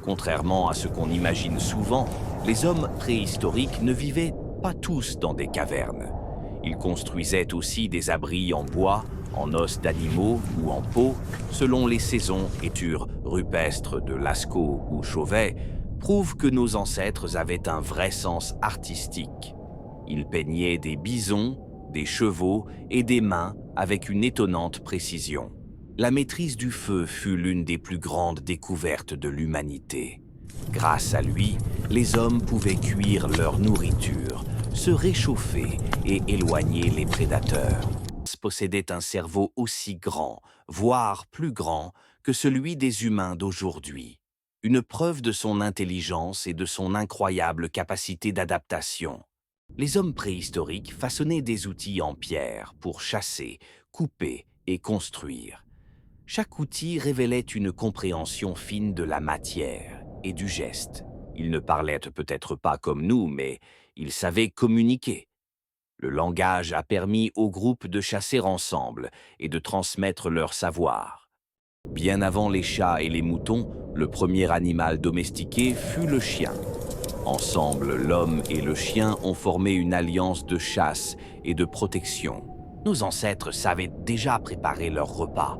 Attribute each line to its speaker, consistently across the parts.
Speaker 1: Contrairement à ce qu'on imagine souvent, les hommes préhistoriques ne vivaient pas tous dans des cavernes. Ils construisaient aussi des abris en bois, en os d'animaux ou en peau, selon les saisons. Étures rupestres de Lascaux ou Chauvet prouvent que nos ancêtres avaient un vrai sens artistique. Ils peignaient des bisons, des chevaux et des mains avec une étonnante précision. La maîtrise du feu fut l'une des plus grandes découvertes de l'humanité. Grâce à lui, les hommes pouvaient cuire leur nourriture, se réchauffer et éloigner les prédateurs. Possédait un cerveau aussi grand, voire plus grand, que celui des humains d'aujourd'hui. Une preuve de son intelligence et de son incroyable capacité d'adaptation. Les hommes préhistoriques façonnaient des outils en pierre pour chasser, couper et construire. Chaque outil révélait une compréhension fine de la matière et du geste. Ils ne parlaient peut-être pas comme nous, mais ils savaient communiquer. Le langage a permis aux groupes de chasser ensemble et de transmettre leur savoir. Bien avant les chats et les moutons, le premier animal domestiqué fut le chien. Ensemble, l'homme et le chien ont formé une alliance de chasse et de protection. Nos ancêtres savaient déjà préparer leurs repas.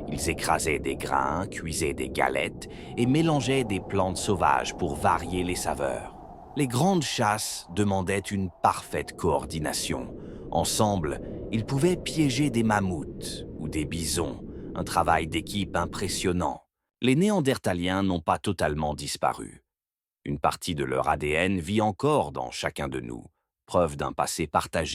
Speaker 1: Ils écrasaient des grains, cuisaient des galettes et mélangeaient des plantes sauvages pour varier les saveurs. Les grandes chasses demandaient une parfaite coordination. Ensemble, ils pouvaient piéger des mammouths ou des bisons, un travail d'équipe impressionnant. Les Néandertaliens n'ont pas totalement disparu. Une partie de leur ADN vit encore dans chacun de nous, preuve d'un passé partagé.